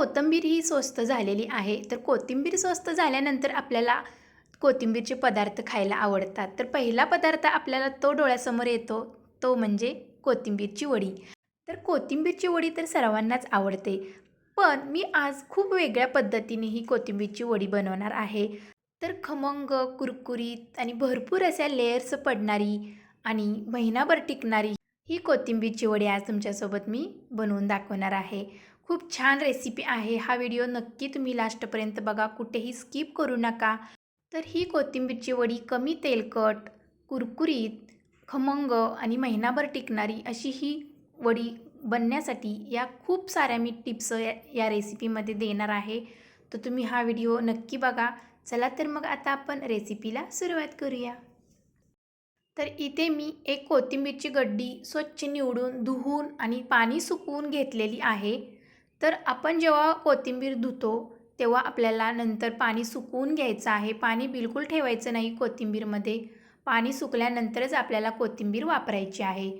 कोथिंबीर ही स्वस्त झालेली आहे. तर कोथिंबीर स्वस्त झाल्यानंतर आपल्याला कोथिंबीरचे पदार्थ खायला आवडतात. तर पहिला पदार्थ आपल्याला तो डोळ्यासमोर येतो, तो म्हणजे कोथिंबीरची वडी. तर कोथिंबीरची वडी तर सर्वांनाच आवडते. पण मी आज खूप वेगळ्या पद्धतीने ही कोथिंबीरची वडी बनवणार आहे. तर खमंग, कुरकुरीत आणि भरपूर अशा लेयर्स पडणारी आणि महिनाभर टिकणारी ही कोथिंबीरची वडी आज तुमच्यासोबत मी बनवून दाखवणार आहे. खूप छान रेसिपी आहे. हा व्हिडिओ नक्की तुम्ही लास्टपर्यंत बघा, कुठेही स्किप करू नका. तर ही कोथिंबीरची वडी कमी तेलकट, कुरकुरीत, खमंग आणि महिनाभर टिकणारी अशी ही वडी बनण्यासाठी या खूप साऱ्या मी टिप्स या रेसिपीमध्ये देणार आहे. तर तुम्ही हा व्हिडिओ नक्की बघा. चला तर मग आता आपण रेसिपीला सुरुवात करूया. तर इथे मी एक कोथिंबीरची गड्डी स्वच्छ निवडून, धुवून आणि पाणी सुकवून घेतलेली आहे. तर आपण जेव्हा कोथिंबीर धुतो, तेव्हा आपल्याला नंतर पाणी सुकवून घ्यायचं आहे. पाणी बिलकुल ठेवायचं नाही कोथिंबीरमध्ये. पाणी सुकल्यानंतरच आपल्याला कोथिंबीर वापरायची आहे.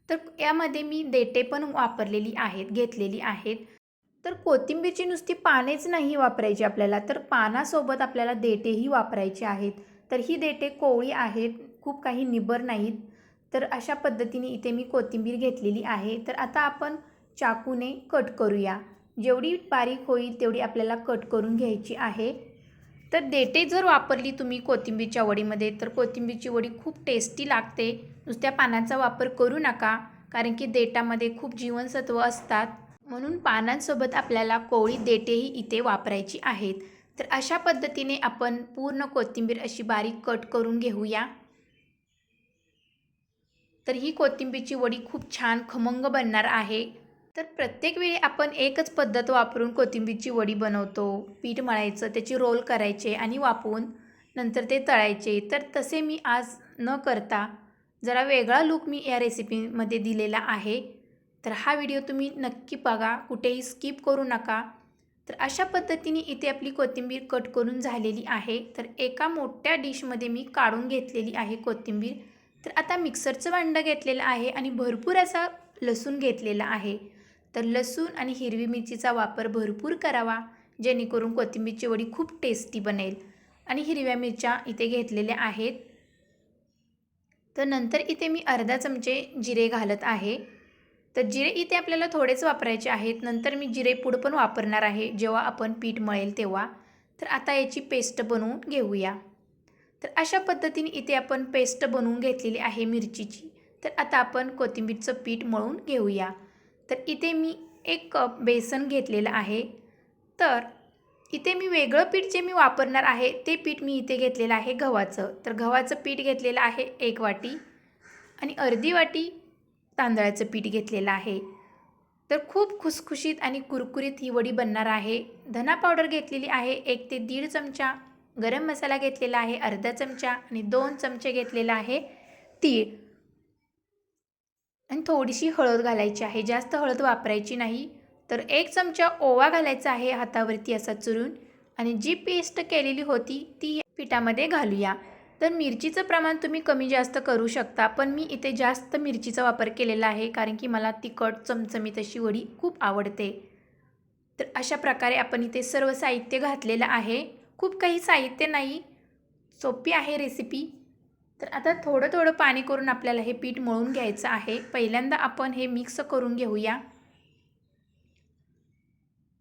तर यामध्ये मी देठे पण घेतलेली आहेत. तर कोथिंबीरची नुसती पानेच नाही वापरायची आपल्याला, तर पानासोबत आपल्याला देठेही वापरायचे आहेत. तर ही देठे कोवळी आहेत, खूप काही निबर नाहीत. तर अशा पद्धतीने इथे मी कोथिंबीर घेतलेली आहे. तर आता आपण चाकूने कट करूया. जेवढी बारीक होईल तेवढी आपल्याला कट करून घ्यायची आहे. तर देठे जर वापरली तुम्ही कोथिंबीरच्या वडीमध्ये, तर कोथिंबीरची वडी खूप टेस्टी लागते. नुसत्या पानाचा वापर करू नका, कारण की देठामध्ये खूप जीवनसत्व असतात. म्हणून पानांसोबत आपल्याला कोवळी देठेही इथे वापरायची आहेत. तर अशा पद्धतीने आपण पूर्ण कोथिंबीर अशी बारीक कट करून घेऊया. तर ही कोथिंबीरची वडी खूप छान खमंग बनणार आहे. तर प्रत्येक वेळी आपण एकच पद्धत वापरून कोथिंबीरची वडी बनवतो. पीठ मळायचं, त्याची रोल करायचे आणि वाफवून नंतर ते तळायचे. तर तसे मी आज न करता जरा वेगळा लूक मी या रेसिपीमध्ये दिलेला आहे. तर हा व्हिडिओ तुम्ही नक्की बघा, कुठेही स्किप करू नका. तर अशा पद्धतीने इथे आपली कोथिंबीर कट करून झालेली आहे. तर एका मोठ्या डिशमध्ये मी काढून घेतलेली आहे कोथिंबीर. तर आता मिक्सरचं भांडं घेतलेलं आहे आणि भरपूर असा लसूण घेतलेला आहे. तर लसूण आणि हिरवी मिरचीचा वापर भरपूर करावा, जेणेकरून कोथिंबीरची वडी खूप टेस्टी बनेल. आणि हिरव्या मिरच्या इथे घेतलेल्या आहेत. तर नंतर इथे मी अर्धा चमचे जिरे घालत आहे. तर जिरे इथे आपल्याला थोडेच वापरायचे आहेत. नंतर मी जिरे पूड पण वापरणार आहे, जेव्हा आपण पीठ मळेल तेव्हा. तर आता याची पेस्ट बनवून घेऊया. तर अशा पद्धतीने इथे आपण पेस्ट बनवून घेतलेली आहे मिरचीची. तर आता आपण कोथिंबीरचं पीठ मळून घेऊया. तर इथे मी 1 कप बेसन घेतलेलं आहे. तर इथे मी वेगळं पीठ जे मी वापरणार आहे, ते पीठ मी इथे घेतलेलं आहे गव्हाचं. तर गव्हाचं पीठ घेतलेलं आहे 1 वाटी आणि अर्धी वाटी तांदळाचं पीठ घेतलेलं आहे. तर खूप खुसखुशीत आणि कुरकुरीत ही वडी बनणार आहे. धना पावडर घेतलेली आहे 1 ते 1.5 चमचा. गरम मसाला घेतलेला आहे अर्धा चमचा आणि 2 चमचे घेतलेला आहे तीळ. आणि थोडीशी हळद घालायची आहे, जास्त हळद वापरायची नाही. तर 1 चमचा ओवा घालायचा आहे हातावरती असा चुरून आणि जी पेस्ट केलेली होती ती पिठामध्ये घालूया. तर मिरचीचं प्रमाण तुम्ही कमी जास्त करू शकता, पण मी इथे जास्त मिरचीचा वापर केलेला आहे, कारण की मला तिखट चमचमीत अशी वडी खूप आवडते. तर अशा प्रकारे आपण इथे सर्व साहित्य घातलेलं आहे. खूप काही साहित्य नाही, सोपी आहे रेसिपी. तर आता थोडं थोडं पाणी करून आपल्याला हे पीठ मळून घ्यायचं आहे. पहिल्यांदा आपण हे मिक्स करून घेऊया.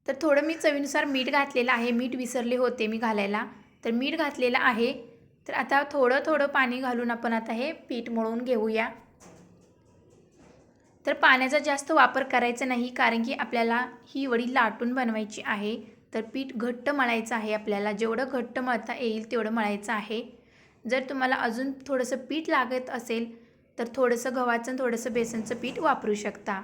तर थोडं मी चवीनुसार मीठ घातलेलं आहे. मीठ विसरले होते मी घालायला, तर मीठ घातलेलं आहे. तर आता थोडं थोडं पाणी घालून आपण आता हे पीठ मळून घेऊया. तर पाण्याचा जास्त वापर करायचा नाही, कारण की आपल्याला ही वडी लाटून बनवायची आहे. तर पीठ घट्ट मळायचं आहे आपल्याला. जेवढं घट्ट मळता येईल तेवढं मळायचं आहे. जर तुम्हाला अजून थोडंसं पीठ लागत असेल, तर थोडंसं गव्हाचं आणि थोडंसं बेसनचं पीठ वापरू शकता.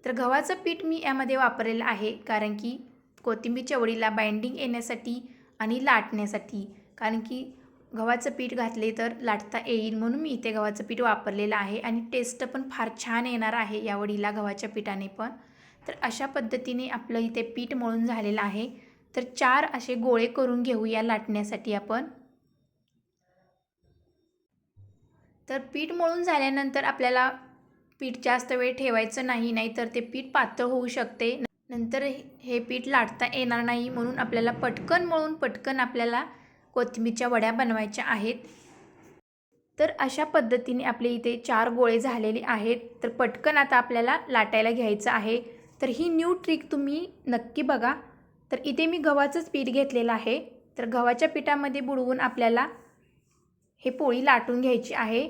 तर गव्हाचं पीठ मी यामध्ये वापरलेलं आहे, कारण की कोथिंबीरच्या वडीला बाइंडिंग येण्यासाठी आणि लाटण्यासाठी. कारण की गव्हाचं पीठ घातले तर लाटता येईल, म्हणून मी इथे गव्हाचं पीठ वापरलेलं आहे आणि टेस्ट पण फार छान येणार आहे या वडीला गव्हाच्या पिठाने पण. तर अशा पद्धतीने आपलं इथे पीठ मळून झालेलं आहे. तर 4 असे गोळे करून घेऊया लाटण्यासाठी आपण. तर पीठ मळून झाल्यानंतर आपल्याला पीठ जास्त वेळ ठेवायचं नाही, नाहीतर ते पीठ पातळ होऊ शकते. नंतर हे पीठ लाटता येणार नाही, म्हणून आपल्याला पटकन मळून पटकन आपल्याला कोथिंबीरच्या वड्या बनवायच्या आहेत. तर अशा पद्धतीने आपले इथे 4 गोळे झालेले आहेत. तर पटकन आता आपल्याला लाटायला घ्यायचं आहे. तर ही न्यू ट्रिक तुम्ही नक्की बघा. तर इथे मी गव्हाचंच पीठ घेतलेलं आहे. तर गव्हाच्या पिठामध्ये बुडवून आपल्याला हे पोळी लाटून घ्यायची आहे.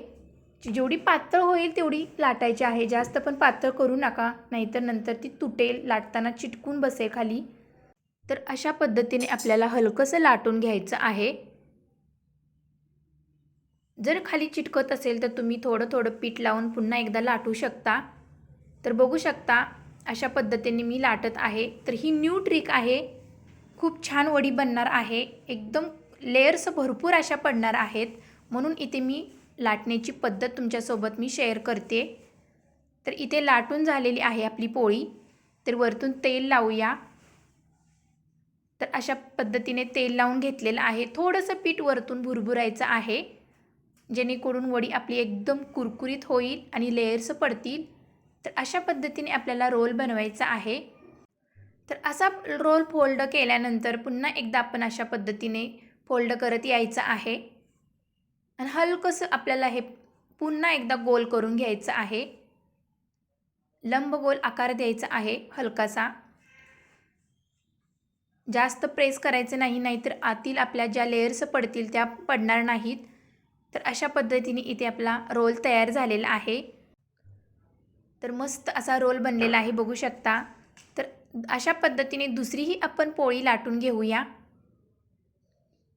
जेवढी पातळ होईल तेवढी लाटायची आहे. जास्त पण पातळ करू नका, नाहीतर नंतर ती तुटेल, लाटताना चिटकून बसेल खाली. तर अशा पद्धतीने आपल्याला हलकंसं लाटून घ्यायचं आहे. जर खाली चिटकत असेल तर तुम्ही थोडं थोडं पीठ लावून पुन्हा एकदा लाटू शकता. तर बघू शकता अशा पद्धतीने मी लाटत आहे. तर ही न्यू ट्रिक आहे. खूप छान वडी बनणार आहे. एकदम लेयर्स भरपूर अशा पडणार आहेत, म्हणून इथे मी लाटण्याची पद्धत तुमच्यासोबत मी शेअर करते. तर इथे लाटून झालेली आहे आपली पोळी. तर वरतून तेल लावूया. तर अशा पद्धतीने तेल लावून घेतलेलं आहे. थोडंसं पीठ वरतून भुरभुरायचं आहे, जेणेकरून वडी आपली एकदम कुरकुरीत होईल आणि लेयर्स पडतील. तर अशा पद्धतीने आपल्याला रोल बनवायचा आहे. तर असा रोल फोल्ड केल्यानंतर पुन्हा एकदा आपण अशा पद्धतीने फोल्ड करत यायचं आहे आणि हलकंसं आपल्याला हे पुन्हा एकदा गोल करून घ्यायचं आहे. लंब गोल आकार द्यायचा आहे हलकासा. जास्त प्रेस करायचं नाही, नाहीतर आतील आपल्या ज्या लेयर्स पडतील त्या पडणार नाहीत. तर अशा पद्धतीने इथे आपला रोल तयार झालेला आहे. तर मस्त असा रोल बनलेला आहे, बघू शकता. तर अशा पद्धतीने दुसरीही आपण पोळी लाटून घेऊया.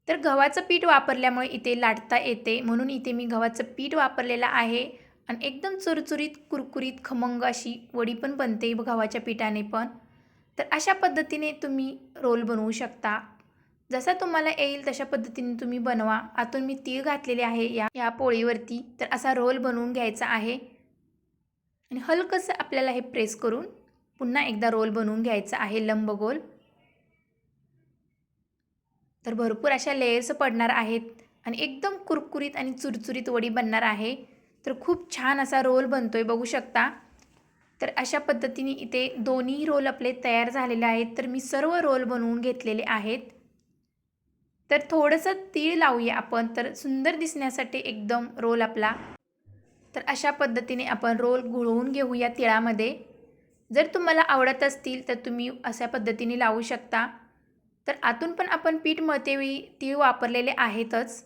तर गव्हाचं पीठ वापरल्यामुळे इथे लाटता येते, म्हणून इथे मी गव्हाचं पीठ वापरलेलं आहे आणि एकदम चुरचुरीत कुरकुरीत खमंग अशी वडी पण बनते गव्हाच्या पिठाने पण. तर अशा पद्धतीने तुम्ही रोल बनवू शकता. जसा तुम्हाला येईल तशा पद्धतीने तुम्ही बनवा. आतून मी तीळ घातलेले आहे या पोळीवरती. तर असा रोल बनवून घ्यायचा आहे आणि हलकंसं आपल्याला हे प्रेस करून पुन्हा एकदा रोल बनवून घ्यायचा आहे लंबगोल. तर भरपूर अशा लेयर्स पडणार आहेत आणि एकदम कुरकुरीत आणि चुरचुरीत वडी बनणार आहे. तर खूप छान असा रोल बनतोय, बघू शकता. तर अशा पद्धतीने इथे दोन्ही रोल आपले तयार झालेले आहेत. तर मी सर्व रोल बनवून घेतलेले आहेत. तर थोडंसं तीळ लावूया आपण, तर सुंदर दिसण्यासाठी एकदम रोल आपला. तर अशा पद्धतीने आपण रोल गुळवून घेऊया तिळामध्ये. जर तुम्हाला आवडत असतील तर तुम्ही अशा पद्धतीने लावू शकता. तर आतून पण आपण पीठ मळतेवेळी तीळ वापरलेले आहेतच,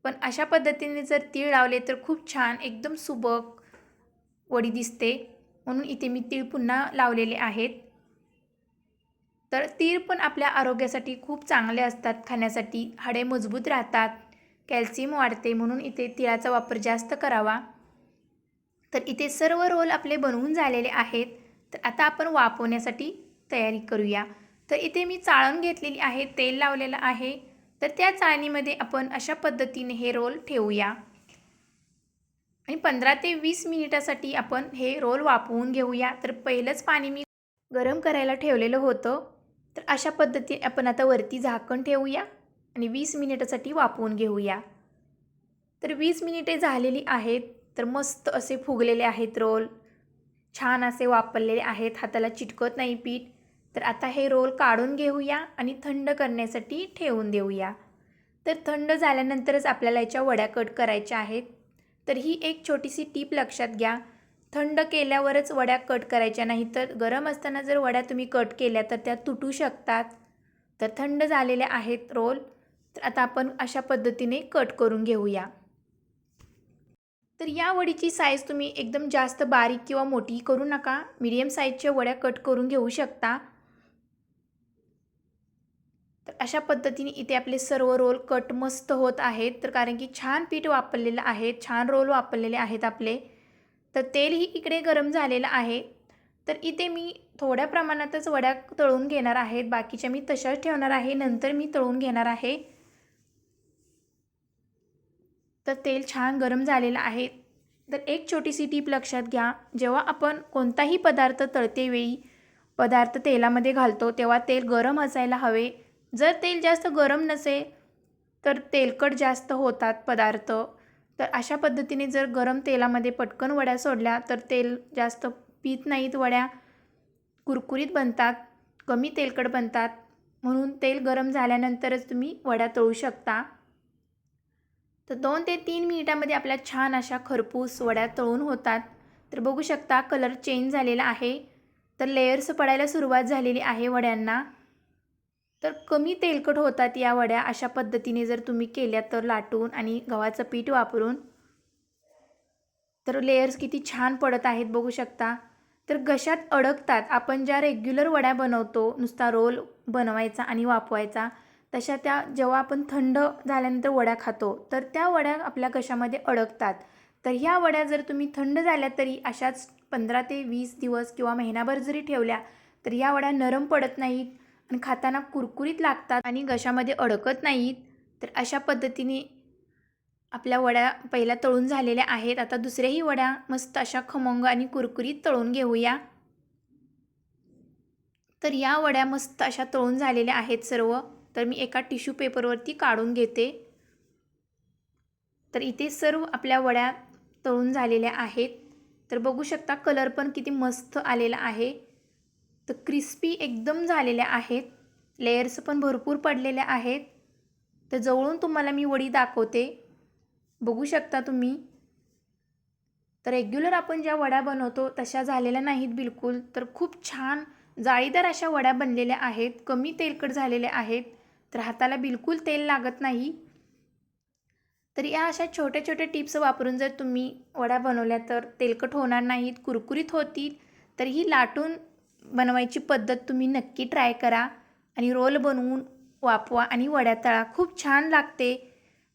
पण अशा पद्धतीने जर तीळ लावले तर खूप छान एकदम सुबक वडी दिसते, म्हणून इथे मी तीळ पुन्हा लावलेले आहेत. तर तीळ पण आपल्या आरोग्यासाठी खूप चांगले असतात खाण्यासाठी. हाडे मजबूत राहतात, कॅल्शियम वाढते, म्हणून इथे तिळाचा वापर जास्त करावा. तर इथे सर्व रोल आपले बनवून झालेले आहेत. तर आता आपण वाफवण्यासाठी तयारी करूया. तर इथे मी चाळण घेतलेली आहे, तेल लावलेलं आहे. तर त्या चाळणीमध्ये आपण अशा पद्धतीने हे रोल ठेवूया आणि 15 ते 20 मिनिटासाठी आपण हे रोल वाफवून घेऊया. तर पहिलंच पाणी मी गरम करायला ठेवलेलं होतं. तर अशा पद्धतीने आपण आता वरती झाकण ठेवूया आणि 20 मिनिटासाठी वाफवून घेऊया. तर 20 मिनिटे झालेली आहेत. तर मस्त असे फुगलेले आहेत रोल, छान असे वाफलेले आहेत, हाताला चिटकत नाही पीठ. तर आता हे रोल काढून घेऊया आणि थंड करण्यासाठी ठेवून देऊया. तर थंड झाल्यानंतरच आपल्याला याच्या वड्या कट करायच्या आहेत. तर ही एक छोटीशी टीप लक्षात घ्या. थंड केल्यावरच वड्या कट करायच्या, नाही तर गरम असताना जर वड्या तुम्ही कट केल्या तर त्या तुटू शकतात. तर थंड झालेले आहेत रोल. तर आता आपण अशा पद्धतीने कट करून घेऊया. तर या वडीची साईज तुम्ही एकदम जास्त बारीक किंवा मोठी करू नका, मीडियम साईजच्या वड्या कट करून घेऊ शकता. तर अशा पद्धतीने इथे आपले सर्व रोल कट मस्त होत आहेत. तर कारण की छान पीठ वापरलेलं आहे, छान रोल वापरलेले आहेत आपले. तर तेलही इकडे गरम झालेलं आहे. तर इथे मी थोड्या प्रमाणातच वड्या तळून घेणार आहेत, बाकीच्या मी तशाच ठेवणार आहे, नंतर मी तळून घेणार आहे. तर तेल छान गरम झालेलं आहे. तर एक छोटीशी टीप लक्षात घ्या, जेव्हा आपण कोणताही पदार्थ तळतेवेळी पदार्थ तेलामध्ये घालतो तेव्हा तेल गरम असायला हवे. जर तेल जास्त गरम नसेल तर तेलकट जास्त होतात पदार्थ. तर अशा पद्धतीने जर गरम तेलामध्ये पटकन वड्या सोडल्या तर तेल जास्त पीत नाहीत, वड्या कुरकुरीत बनतात. कमी तेलकट बनतात, म्हणून तेल गरम झाल्यानंतरच तुम्ही वड्या तळू शकता. तर 2 ते 3 मिनिटांमध्ये आपल्या छान अशा खरपूस वड्या तळून होतात. तर बघू शकता कलर चेंज झालेला आहे. तर लेयर्स पडायला सुरुवात झालेली आहे वड्यांना. तर कमी तेलकट होतात या वड्या अशा पद्धतीने जर तुम्ही केल्या तर लाटून आणि गव्हाचं पीठ वापरून. तर लेयर्स किती छान पडत आहेत बघू शकता. तर घशात अडकतात. आपण ज्या रेग्युलर वड्या बनवतो, नुसता रोल बनवायचा आणि वाफवायचा, तशा त्या जेव्हा आपण थंड झाल्यानंतर वड्या खातो, तर त्या वड्या आपल्या घशामध्ये अडकतात. तर ह्या वड्या जर तुम्ही थंड झाल्या तरी अशाच 15 ते 20 दिवस किंवा महिनाभर जरी ठेवल्या, तर या वड्या नरम पडत नाहीत आणि खाताना कुरकुरीत लागतात आणि घशामध्ये अडकत नाहीत. तर अशा पद्धतीने आपल्या वड्या पहिल्या तळून झालेल्या आहेत. आता दुसऱ्याही वड्या मस्त अशा खमंग आणि कुरकुरीत तळून घेऊया. तर या वड्या मस्त अशा तळून झालेल्या आहेत सर्व. तर मी एका टिश्यू पेपरवरती काढून घेते. तर इथे सर्व आपल्या वड्या तळून झालेल्या आहेत. तर बघू शकता कलर पण किती मस्त आलेला आहे. तर क्रिस्पी एकदम झालेल्या आहेत. लेयर्स पण भरपूर पडलेल्या आहेत. तर जवळून तुम्हाला मी वडी दाखवते. बघू शकता तुम्ही. तर रेग्युलर आपण ज्या वड्या बनवतो तशा झालेल्या नाहीत बिलकुल. तर खूप छान जाळीदार अशा वड्या बनलेल्या आहेत. कमी तेलकट झालेल्या आहेत. तर हाताला बिलकुल तेल लागत नाही. तर या अशा छोट्या छोट्या टिप्स वापरून जर तुम्ही वड्या बनवल्या तर तेलकट होणार नाहीत, कुरकुरीत होतील. तर ही लाटून बनवायची पद्धत तुम्ही नक्की ट्राय करा आणि रोल बनवून वाफवा आणि वड्या तळा. खूप छान लागते.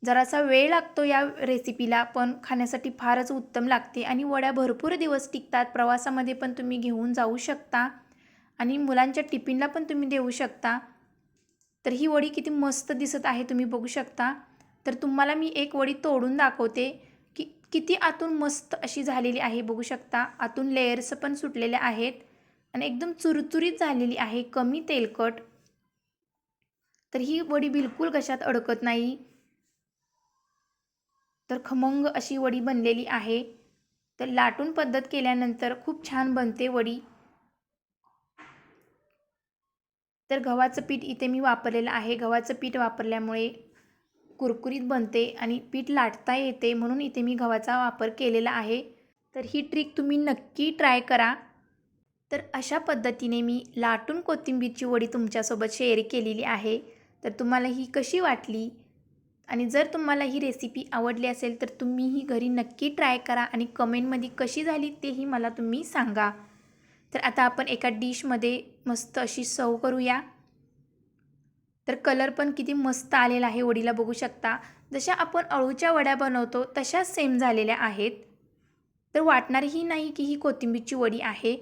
जरासा वेळ लागतो या रेसिपीला, पण खाण्यासाठी फारच उत्तम लागते आणि वड्या भरपूर दिवस टिकतात. प्रवासामध्ये पण तुम्ही घेऊन जाऊ शकता आणि मुलांच्या टिफिनला पण तुम्ही देऊ शकता. तर ही वडी किती मस्त दिसत आहे तुम्ही बघू शकता. तर तुम्हाला मी एक वडी तोडून दाखवते की किती आतून मस्त अशी झालेली आहे बघू शकता. आतून लेयर्स पण सुटलेल्या आहेत आणि एकदम चुरचुरीत झालेली आहे, कमी तेलकट. तर ही वडी बिलकुल घशात अडकत नाही. तर खमंग अशी वडी बनलेली आहे. तर लाटून पद्धत केल्यानंतर खूप छान बनते वडी. तर गव्हाचं पीठ इथे मी वापरलेलं आहे. गव्हाचं पीठ वापरल्यामुळे कुरकुरीत बनते आणि पीठ लाटता येते, म्हणून इथे मी गव्हाचा वापर केलेला आहे. तर ही ट्रिक तुम्ही नक्की ट्राय करा. तर अशा पद्धतीने मी लाटून कोथिंबीरची वडी तुमच्यासोबत शेअर केलेली आहे. तर तुम्हाला ही कशी वाटली? आणि जर तुम्हाला ही रेसिपी आवडली असेल तर तुम्ही ही घरी नक्की ट्राय करा आणि कमेंटमध्ये कशी झाली तेही मला तुम्ही सांगा. तर आता आपण एका डिशमध्ये मस्त अशी सर्व करूया. तर कलर पण किती मस्त आलेला आहे वडीला बघू शकता. जशा आपण अळूच्या वड्या बनवतो तशाच सेम झालेल्या आहेत. तर वाटणारही नाही की ही कोथिंबीरची वडी आहे.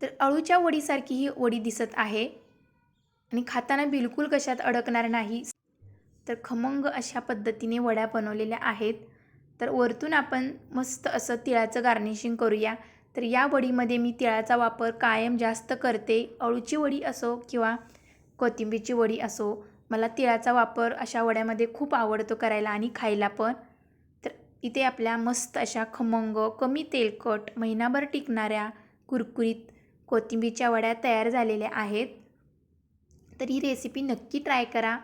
तर अळूच्या वडीसारखी ही वडी दिसत आहे आणि खाताना बिलकुल कशात अडकणार नाही. तर खमंग अशा पद्धतीने वड्या बनवलेल्या आहेत. तर वरतून आपण मस्त असं तिळाचं गार्निशिंग करूया. तर या वडीमध्ये मी तिळाचा वापर कायम जास्त करते. अळूची वडी असो किंवा कोथिंबीरची वडी असो, मला तिळाचा वापर अशा वड्यामध्ये खूप आवडतो करायला आणि खायला पण. तर इथे आपल्या मस्त अशा खमंग, कमी तेलकट, महिनाभर टिकणाऱ्या कुरकुरीत कोथिंबीरच्या वड्या तयार झालेल्या आहेत. तर ही रेसिपी नक्की ट्राय करा.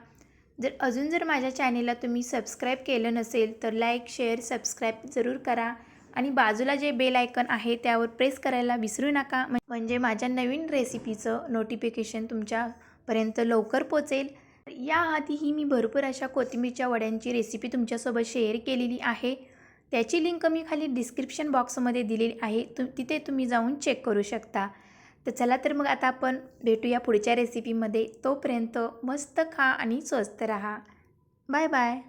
जर माझ्या चॅनेलला तुम्ही सबस्क्राईब केलं नसेल तर लाईक, शेअर, सबस्क्राईब जरूर करा आणि बाजूला जे बेल आयकॉन आहे त्यावर प्रेस करायला विसरू नका, म्हणजे माझ्या नवीन रेसिपीचं नोटिफिकेशन तुमच्यापर्यंत लवकर पोचेल. याआधीही मी भरपूर अशा कोथिंबीरच्या वड्यांची रेसिपी तुमच्यासोबत शेअर केलेली आहे. त्याची लिंक मी खाली डिस्क्रिप्शन बॉक्समध्ये दिलेली आहे. तिथे तुम्ही जाऊन चेक करू शकता. तर चला तर मग आता आपण भेटूया पुढच्या रेसिपीमध्ये. तोपर्यंत मस्त खा आणि स्वस्त रहा. Bye bye.